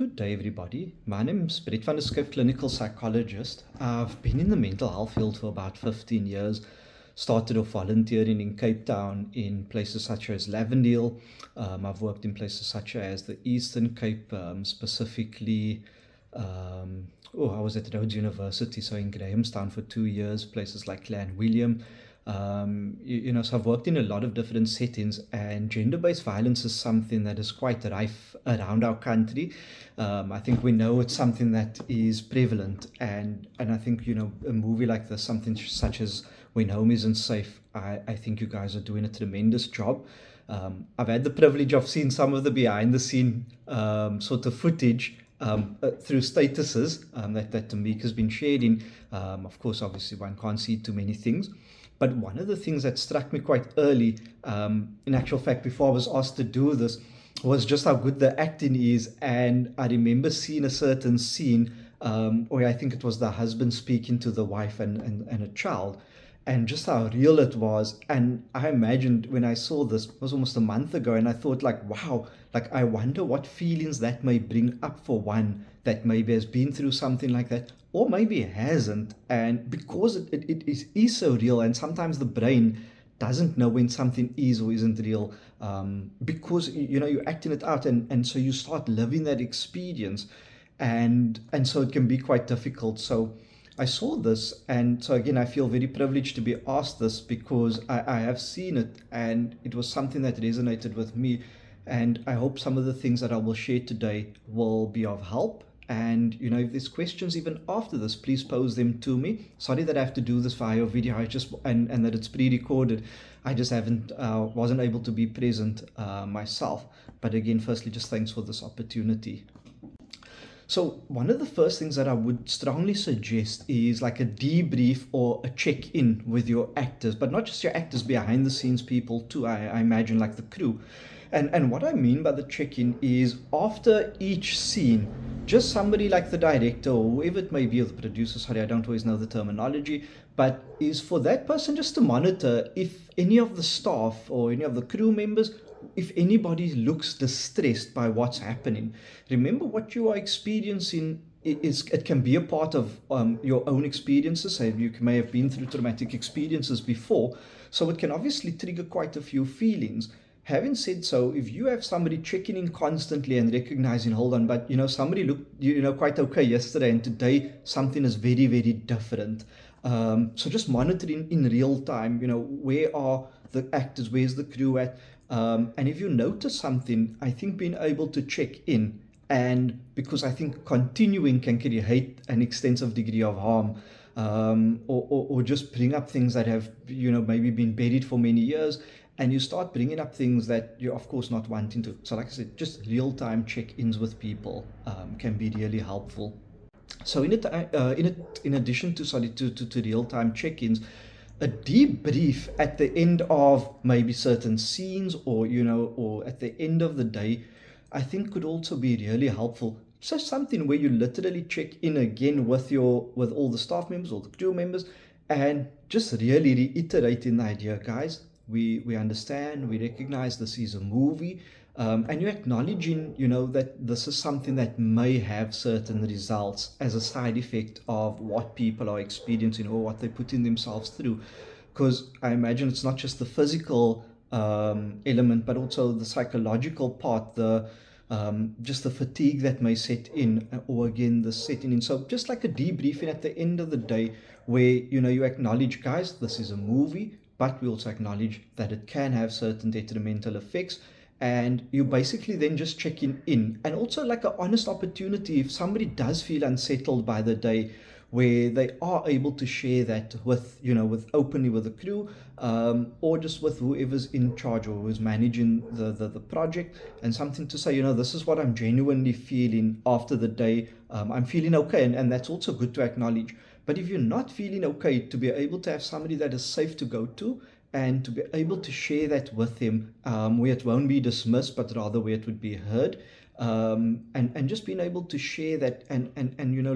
Good day, everybody. My name is Brett van der Skip, clinical psychologist. I've been in the mental health field for about 15 years. Started off volunteering in Cape Town in places such as Lavendale. I've worked in places such as the Eastern Cape, specifically. I was at Rhodes University, so in Grahamstown for 2 years, places like Clan William. So I've worked in a lot of different settings, and gender-based violence is something that is quite rife around our country. I think we know it's something that is prevalent, and I think a movie like this, something such as When Home Isn't Safe, I think you guys are doing a tremendous job. I've had the privilege of seeing some of the behind-the-scene sort of footage through statuses that Tamika's been sharing. Of course, obviously, one can't see too many things. But one of the things that struck me quite early, in actual fact, before I was asked to do this, was just how good the acting is. And I remember seeing a certain scene where I think it was the husband speaking to the wife and a child, and just how real it was. And I imagined when I saw this, it was almost a month ago, and I thought, like, wow, like I wonder what feelings that may bring up for one that maybe has been through something like that, or maybe hasn't. And because it is so real, and sometimes the brain doesn't know when something is or isn't real, because you're acting it out, and so you start living that experience, and so it can be quite difficult. So I saw this, and so again, I feel very privileged to be asked this because I have seen it, and it was something that resonated with me. And I hope some of the things that I will share today will be of help. And if there's questions even after this, please pose them to me. Sorry that I have to do this via video. I just and that it's pre-recorded. I just wasn't able to be present myself. But again, firstly, just thanks for this opportunity. So one of the first things that I would strongly suggest is like a debrief or a check-in with your actors, but not just your actors, behind the scenes people too. I imagine like the crew. And what I mean by the check-in is after each scene, just somebody like the director or whoever it may be, or the producer, sorry, I don't always know the terminology, but is for that person just to monitor if any of the staff or any of the crew members, if anybody looks distressed by what's happening. Remember, what you are experiencing it can be a part of your own experiences. So you may have been through traumatic experiences before, so it can obviously trigger quite a few feelings. Having said so, if you have somebody checking in constantly and recognizing, hold on, but somebody looked quite okay yesterday, and today something is very, very different. So just monitoring in real time, where are the actors, where's the crew at? And if you notice something, I think being able to check in, and because I think continuing can create an extensive degree of harm, or just bring up things that have maybe been buried for many years, and you start bringing up things that you're of course not wanting to. So like I said, just real-time check-ins with people can be really helpful. So in addition to real-time check-ins, a debrief at the end of maybe certain scenes, or at the end of the day, I think could also be really helpful. So something where you literally check in again with all the staff members or the crew members, and just really reiterating the idea, guys, we understand, we recognize this is a movie, and you're acknowledging, that this is something that may have certain results as a side effect of what people are experiencing or what they're putting themselves through. Because I imagine it's not just the physical element, but also the psychological part, just the fatigue that may set in, or again, the setting in. So just like a debriefing at the end of the day, where you acknowledge, guys, this is a movie, but we also acknowledge that it can have certain detrimental effects, and you basically then just checking in. And also like an honest opportunity, if somebody does feel unsettled by the day, where they are able to share that with openly with the crew, or just with whoever's in charge or who's managing the project, and something to say, this is what I'm genuinely feeling after the day. I'm feeling okay, and that's also good to acknowledge. But if you're not feeling okay, to be able to have somebody that is safe to go to, and to be able to share that with them, where it won't be dismissed, but rather where it would be heard, and just being able to share that, and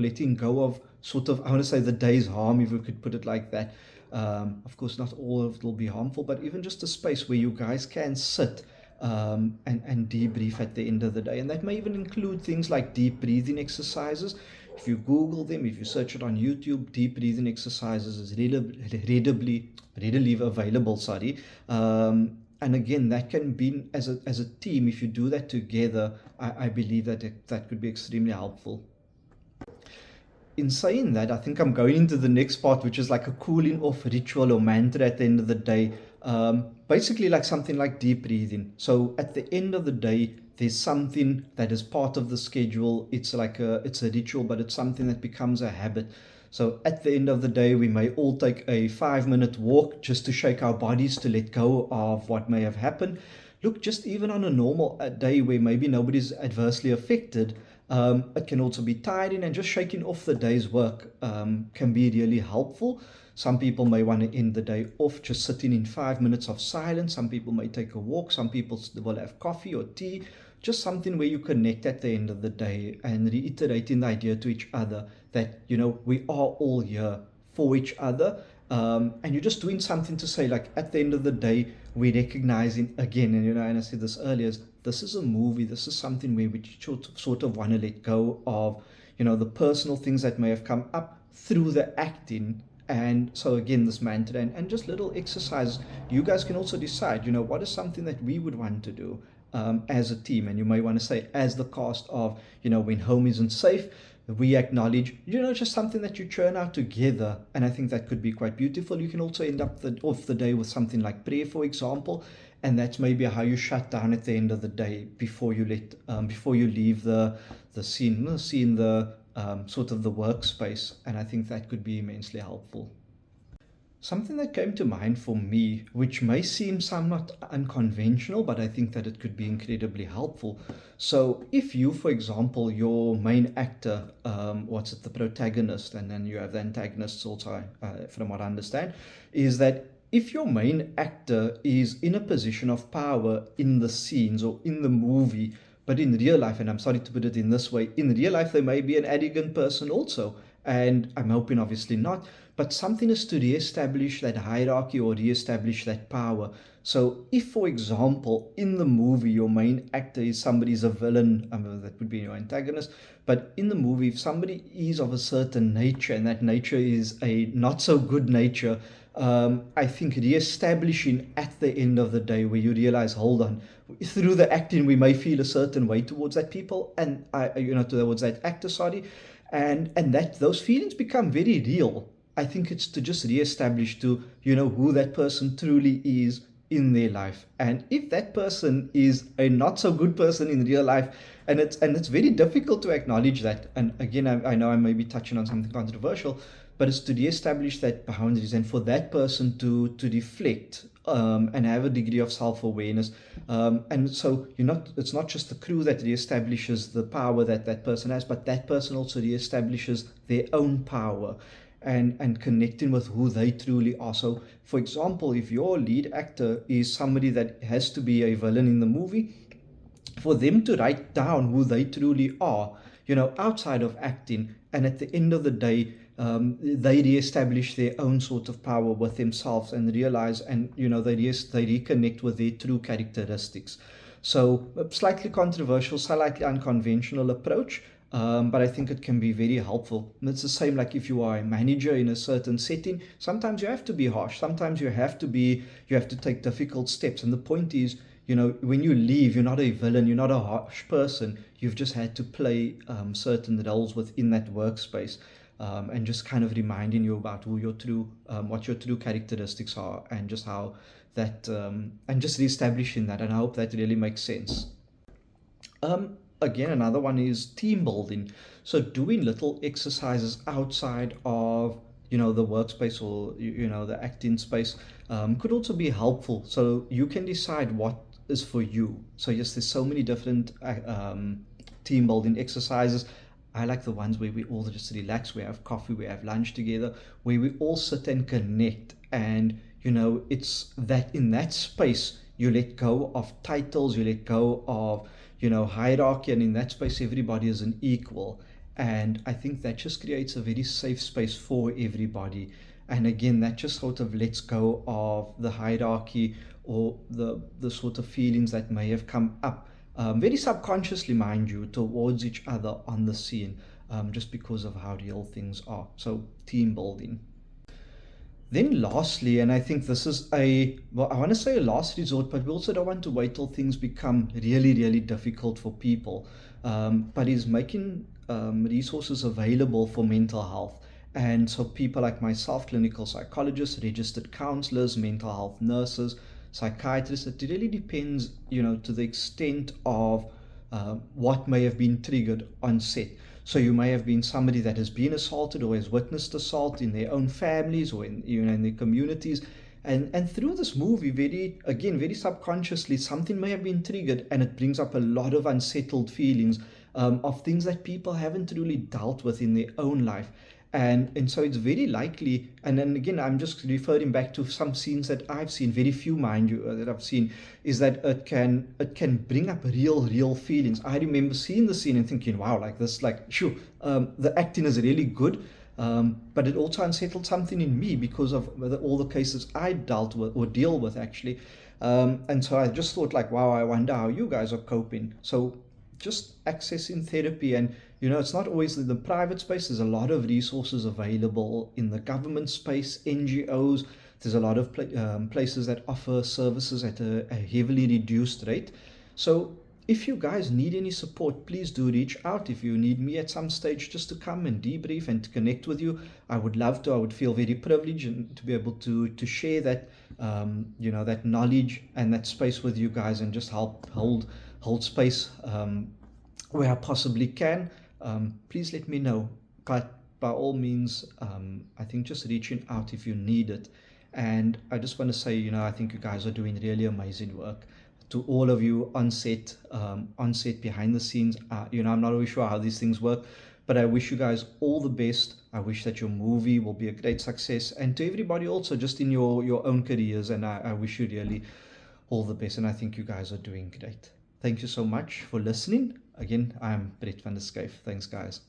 letting go of sort of, I want to say, the day's harm, if we could put it like that. Of course, not all of it will be harmful, but even just a space where you guys can sit and debrief at the end of the day. And that may even include things like deep breathing exercises. If you Google them, if you search it on YouTube, deep breathing exercises is readily available. Sorry. And again, that can be as a team. If you do that together, I believe that that could be extremely helpful. In saying that, I think I'm going into the next part, which is like a cooling off ritual or mantra at the end of the day. Basically, like something like deep breathing. So at the end of the day, there's something that is part of the schedule. It's a ritual, but it's something that becomes a habit. So at the end of the day, we may all take a 5 minute walk just to shake our bodies to let go of what may have happened. Look, just even on a normal day where maybe nobody's adversely affected, it can also be tiring, and just shaking off the day's work can be really helpful. Some people may want to end the day off just sitting in 5 minutes of silence. Some people may take a walk. Some people will have coffee or tea. Just something where you connect at the end of the day and reiterating the idea to each other that, we are all here for each other. And you're just doing something to say, like, at the end of the day, we're recognizing again, and I said this earlier, this is a movie. This is something where we sort of want to let go of, the personal things that may have come up through the acting. And so again, this mantra and just little exercise, you guys can also decide, what is something that we would want to do as a team. And you may want to say, as the cast of, when home isn't safe, we acknowledge, just something that you churn out together. And I think that could be quite beautiful. You can also end up off the day with something like prayer, for example. And that's maybe how you shut down at the end of the day before you leave the scene, the sort of the workspace. And I think that could be immensely helpful. Something that came to mind for me, which may seem somewhat unconventional, but I think that it could be incredibly helpful. So, if you, for example, your main actor, the protagonist, and then you have the antagonists also, from what I understand, is that if your main actor is in a position of power in the scenes or in the movie, but in real life, and I'm sorry to put it in this way, in real life, they may be an arrogant person also. And I'm hoping obviously not, but something is to re-establish that hierarchy or re-establish that power. So if, for example, in the movie, your main actor is somebody's a villain, that would be your antagonist, but in the movie, if somebody is of a certain nature and that nature is a not so good nature, I think re-establishing at the end of the day where you realize, hold on, through the acting, we may feel a certain way towards that people and, towards that actor, sorry, and that those feelings become very real. I think it's to just reestablish to who that person truly is in their life, and if that person is a not so good person in real life, and it's very difficult to acknowledge that. And again, I know I may be touching on something controversial, but it's to reestablish that boundaries and for that person to reflect and have a degree of self-awareness. And so it's not just the crew that reestablishes the power that that person has, but that person also reestablishes their own power and connecting with who they truly are. So, for example, if your lead actor is somebody that has to be a villain in the movie, for them to write down who they truly are, outside of acting, and at the end of the day, they reestablish their own sort of power with themselves and realize, and they reconnect with their true characteristics. So, a slightly controversial, slightly unconventional approach, but I think it can be very helpful. It's the same like if you are a manager in a certain setting. Sometimes you have to be harsh. Sometimes you have to take difficult steps. And the point is, when you leave, you're not a villain. You're not a harsh person. You've just had to play certain roles within that workspace, and just kind of reminding you about who your true, what your true characteristics are, and just how that, and just reestablishing that. And I hope that really makes sense. Again, another one is team building. So doing little exercises outside of the workspace or the acting space could also be helpful. So you can decide what is for you. So yes, there's so many different team building exercises. I like the ones where we all just relax, we have coffee, we have lunch together, where we all sit and connect. And it's that in that space you let go of titles, you let go of hierarchy, and in that space everybody is an equal. And I think that just creates a very safe space for everybody. And again, that just sort of lets go of the hierarchy or the sort of feelings that may have come up, very subconsciously, mind you, towards each other on the scene, just because of how real things are. So, team building. Then lastly, and I think this is well, I want to say a last resort, but we also don't want to wait till things become really, really difficult for people. But is making resources available for mental health. And so people like myself, clinical psychologists, registered counselors, mental health nurses, psychiatrists, it really depends, to the extent of what may have been triggered on set. So you may have been somebody that has been assaulted or has witnessed assault in their own families or in their communities. And through this movie, very subconsciously, something may have been triggered, and it brings up a lot of unsettled feelings, of things that people haven't really dealt with in their own life. And so it's very likely, and then again, I'm just referring back to some scenes that I've seen, very few, mind you, that I've seen, is that it can bring up real feelings. I remember seeing the scene and thinking, wow, like this, like, sure, the acting is really good, but it also unsettled something in me because of all the cases I dealt with or deal with, actually. And so I just thought, like, wow, I wonder how you guys are coping. So just accessing therapy, and it's not always in the private space. There's a lot of resources available in the government space, NGOs. There's a lot of places that offer services at a heavily reduced rate. So if you guys need any support, please do reach out. If you need me at some stage just to come and debrief and to connect with you, I would love to. I would feel very privileged and to be able to share that, that knowledge and that space with you guys, and just help hold space, where I possibly can. Please let me know. But by all means, I think just reaching out if you need it. And I just want to say, I think you guys are doing really amazing work. To all of you on set, behind the scenes, I'm not really sure how these things work, but I wish you guys all the best. I wish that your movie will be a great success, and to everybody also, just in your own careers. And I wish you really all the best. And I think you guys are doing great. Thank you so much for listening. Again, I'm Brett van der Skyf. Thanks, guys.